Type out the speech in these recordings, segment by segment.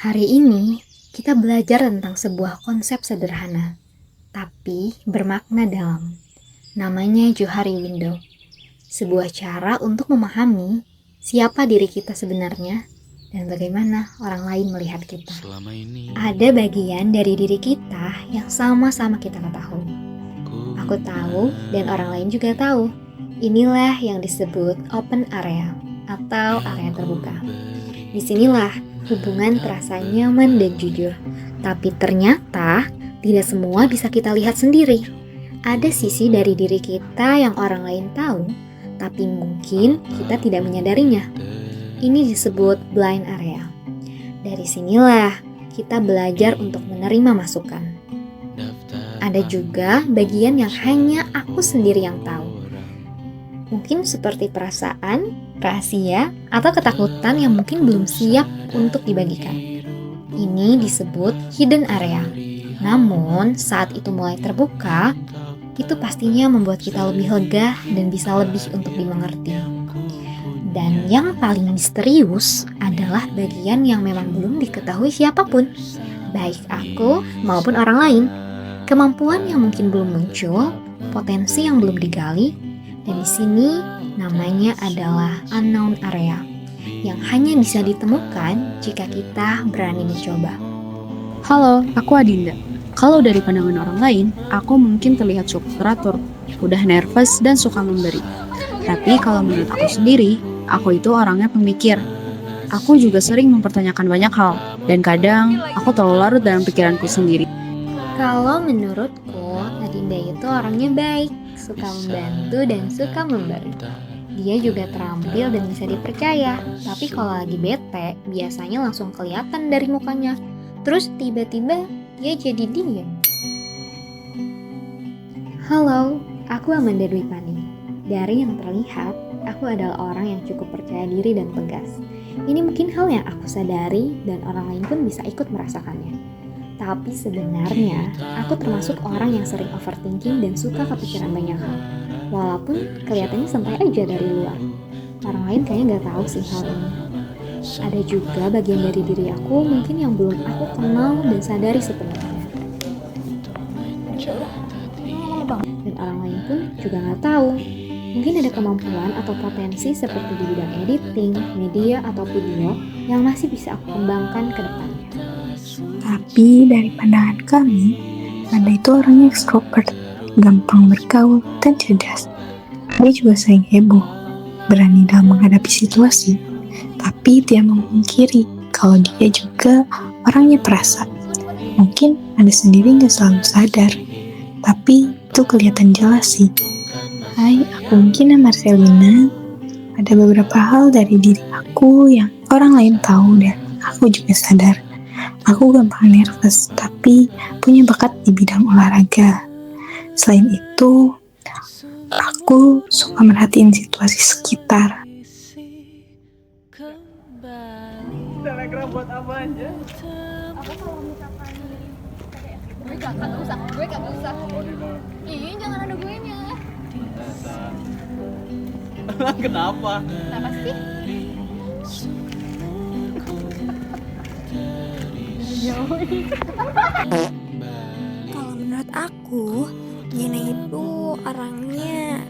Hari ini kita belajar tentang sebuah konsep sederhana, tapi bermakna dalam. Namanya Johari Window. Sebuah cara untuk memahami siapa diri kita sebenarnya dan bagaimana orang lain melihat kita. Ada bagian dari diri kita yang sama-sama kita ketahui. Aku tahu dan orang lain juga tahu. Inilah yang disebut open area atau area terbuka. Disinilah hubungan terasa nyaman dan jujur. Tapi ternyata tidak semua bisa kita lihat sendiri. Ada sisi dari diri kita yang orang lain tahu, tapi mungkin kita tidak menyadarinya. Ini disebut blind area. Dari sinilah kita belajar untuk menerima masukan. Ada juga bagian yang hanya aku sendiri yang tahu. Mungkin seperti perasaan, rahasia, atau ketakutan yang mungkin belum siap untuk dibagikan. Ini disebut hidden area. Namun, saat itu mulai terbuka, itu pastinya membuat kita lebih lega dan bisa lebih untuk dimengerti. Dan yang paling misterius adalah bagian yang memang belum diketahui siapapun, baik aku maupun orang lain. Kemampuan yang mungkin belum muncul, potensi yang belum digali, dan di sini namanya adalah unknown area yang hanya bisa ditemukan jika kita berani mencoba. Halo, aku Adinda. Kalau dari pandangan orang lain, aku mungkin terlihat cukup teratur, mudah nervous dan suka memberi. Tapi kalau menurut aku sendiri, aku itu orangnya pemikir. Aku juga sering mempertanyakan banyak hal, dan kadang aku terlalu larut dalam pikiranku sendiri. Kalau menurutku, Adinda itu orangnya baik, suka membantu dan suka memberi. Dia juga terampil dan bisa dipercaya, tapi kalau lagi bete, biasanya langsung kelihatan dari mukanya. Terus tiba-tiba dia jadi diem. Halo, aku Amanda Dwi Pani. Dari yang terlihat, aku adalah orang yang cukup percaya diri dan tegas. Ini mungkin hal yang aku sadari dan orang lain pun bisa ikut merasakannya. Tapi sebenarnya, aku termasuk orang yang sering overthinking dan suka kepikiran banyak hal. Walaupun kelihatannya santai aja dari luar. Orang lain kayaknya gak tahu sih hal ini. Ada juga bagian dari diri aku mungkin yang belum aku kenal dan sadari sepenuhnya. Dan orang lain pun juga gak tahu. Mungkin ada kemampuan atau potensi seperti di bidang editing, media, atau video yang masih bisa aku kembangkan ke depannya. Tapi dari pandangan kami, Anda itu orangnya ekstrovert, gampang bergaul, dan cerdas. Dia juga sering heboh, berani dalam menghadapi situasi, tapi dia memungkiri kalau dia juga orangnya perasa. Mungkin Anda sendiri nggak selalu sadar, tapi itu kelihatan jelas sih. Hai, aku Gina Marcelina. Ada beberapa hal dari diri aku yang orang lain tahu dan aku juga sadar. Aku gampang nervous, tapi punya bakat di bidang olahraga. Selain itu, aku suka merhatiin situasi sekitar. Telegram buat apa aja? Apa kalau misalkan gue kagak usah. Ih, jangan ada gue nya. Kenapa? Kenapa sih? Kalau menurut aku, Gina itu orangnya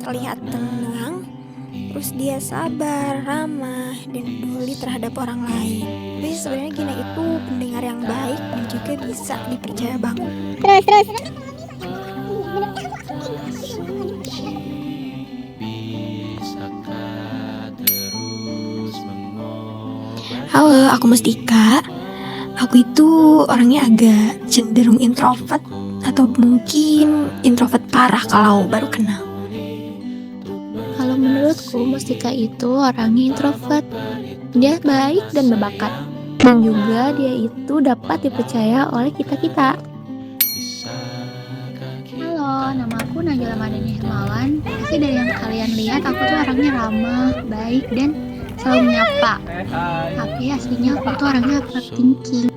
terlihat tenang, terus dia sabar, ramah, dan peduli terhadap orang lain. Tapi sebenarnya Gina itu pendengar yang baik dan juga bisa dipercaya banget. Terus. Halo, aku Mustika. Aku itu orangnya agak cenderung introvert atau mungkin introvert parah kalau baru kenal. Kalau menurutku, Mustika itu orangnya introvert. Dia baik dan berbakat. Dan juga dia itu dapat dipercaya oleh kita-kita. Halo, nama aku Najla Madani Hermawan. Pasti dari yang kalian lihat, aku tuh orangnya ramah, baik, dan selalu menyapa. Tapi aslinya aku tuh orangnya overthinking.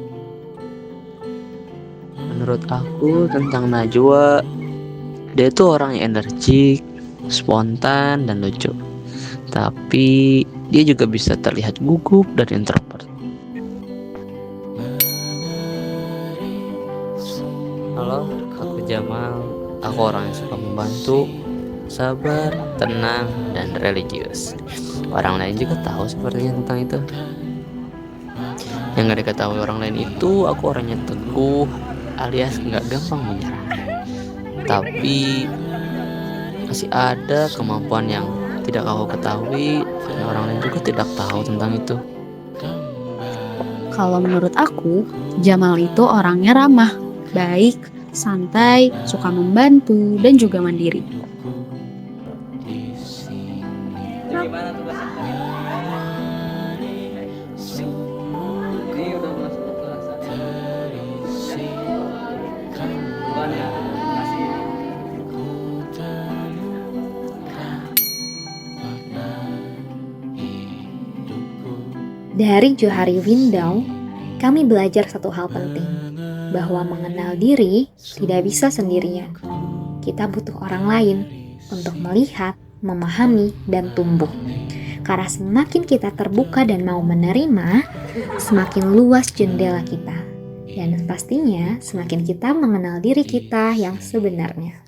Menurut aku tentang Najwa, dia tuh orang yang energik, spontan, dan lucu. Tapi dia juga bisa terlihat gugup dan introvert. Halo, aku Jamal. Aku orang yang suka membantu, sabar, tenang, dan religius. Orang lain juga tahu sepertinya tentang itu. Yang gak diketahui orang lain itu, aku orangnya teguh, alias gak gampang menyerah. Tapi masih ada kemampuan yang tidak aku ketahui, dan orang lain juga tidak tahu tentang itu. Kalau menurut aku, Jamal itu orangnya ramah, baik, santai, suka membantu, dan juga mandiri. Gimana tugasnya? Ini udah masuk ke kelas. Duluan ya. Makasih. Dari Johari Window, kami belajar satu hal penting, bahwa mengenal diri tidak bisa sendirian. Kita butuh orang lain untuk melihat, memahami, dan tumbuh. Karena semakin kita terbuka dan mau menerima, semakin luas jendela kita. Dan pastinya semakin kita mengenal diri kita yang sebenarnya.